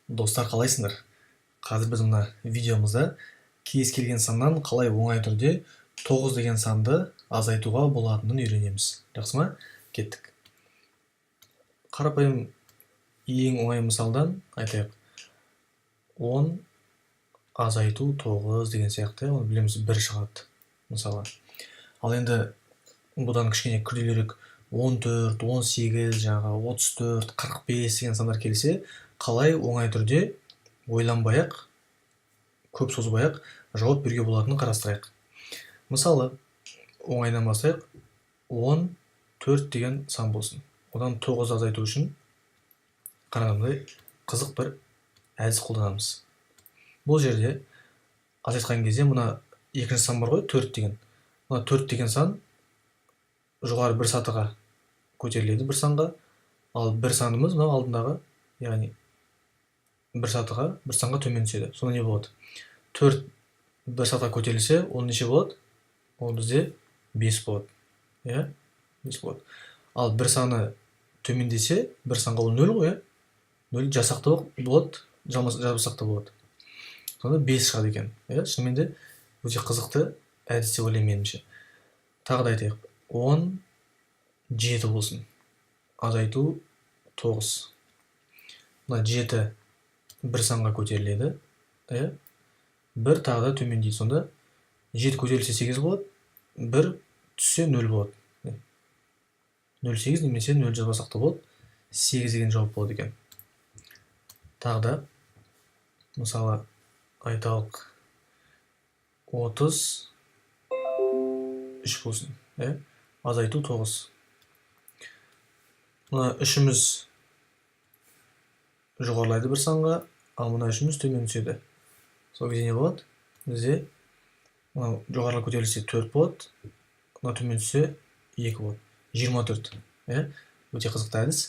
Достар, қалайсыңдар? Қазір біз мына видеомызда кез келген саннан қалай оңай түрде 9 деген санды азайтуға болатынын үйренеміз. Жақсы ма? Кеттік. Қарапайым ең оңай мысалдан айтайық. 10 азайту 9 деген сияқты, оны білеміз, 1 шығады мысалы. Ал енді бұдан кішкене күрделірек 14, 18, 34, 45 деген сандар келсе, қалай оңай түрде ойланбай-ақ, көп созбай-ақ жауап беруге болатынын қарастырайық. Мысалы, оңайдан бастайық. 14 деген сан болсын. Одан 9 азайту үшін қарағандай қызық бір әдіс қолданамыз. Бұл жерде азайтқан кезде мына екінші сан бар ғой, 4 деген. Мына 4 деген сан жоғары бір сатыға көтеріледі, бір санға, ал бір санымыз мына алдындағы, яғни бір санға төмен түседі. Сонда не болады? 4 бір сатыға көтерілсе, ол неше болады? Ол бізде 5 болады. 5 болады. Ал бір саны төмендесе, бір санға ол 0 ғой, 0 жазсақ та болады, жазбасақ та болады. Сонда 5 шығады екен. Шынымен де өте қызықты әдіс деп ойлаймын меніңше. Тағы да айтайық. 17 болсын. Азайту 9. Мына 7 бір санға көтеріледі. Бір тағы да төмендейді. Сонда 7 көтерілсе 8 болады, 1 түссе 0 болады. 0,8 немесе 0 жазбасақ та болады, 8 деген жауап болады екен. Тағы да мысалы айталық 33 болсын. Азайту 9. Мына 3-іміз жоғарылайды бір санға, ал мына 3-іміз төмен түседі. Сол кезде не болады? Бізде жоғарыға көтерілсе 4 болады, мына төмен түссе 2 болады. 24. Өте қызықты әдіс.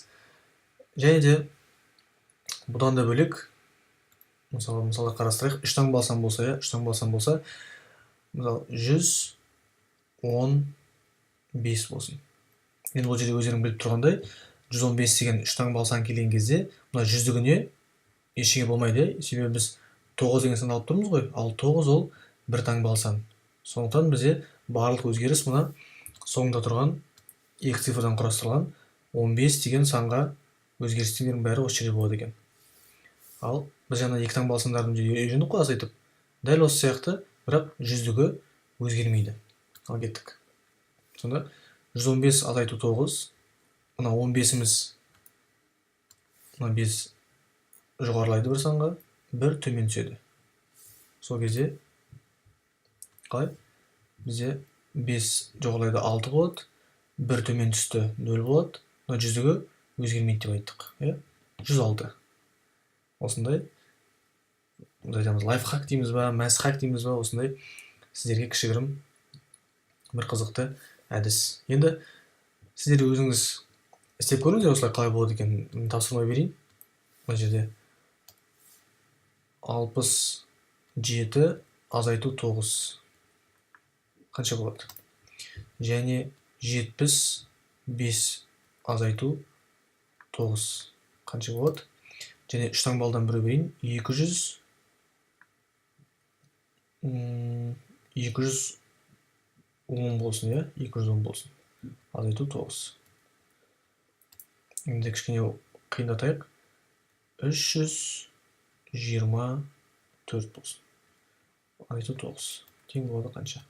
Және де бұдан да бөлек, мысалы қарастырайық. 3 таңба алсам болса, 115 болсын. Енді бұл жерде өздерің біліп тұрғандай, 115 деген 3 таңба алсаң келген кезде, мына 100-дігіне ештеңе болмайды. Себебі біз 9 деген санды алып тұрмыз ғой, ал 9 ол бір таңба алсан. Сондықтан бізде барлық өзгеріс мына соңында тұрған екі цифрдан құрастырылған 15 деген санға өзгерістердің бәрі осы жерде болады екен. Ал біз жаңа 2 таңба сандарын үйрендік қой азайтып. Дәл осы сияқты, бірақ 100-дігі өзгермейді. Ал кеттік. Сонда 115 азайту 9. Мына 15-іміз, мына 5 жоғарылайды бір санға, 1 төмен түседі. Сол кезде қалай? Бізде 5 жоғарылайды 6 болады, 1 төмен түсті 0 болады. Мына 100-дігі өзгермейді деп айттық. 106. Осындай, лайфхак дейміз ба, мәсхак дейміз ба, осындай сіздерге кішігірім бір қызықты әдіс. Енді сіздер өзіңіз істеп көріңіздер, осылай қалай болады екен, тапсырмай берейін. Бұл жерде 67 азайту 9 қанша болады? Және 75 азайту 9 қанша болады? Және 3 таңбалдан бір берейін. 210 болсын, 210 болсын. Азайту 9. Енді кішкене қиындатайық. 324 болсын. Азайту 9. Тең болады қанша?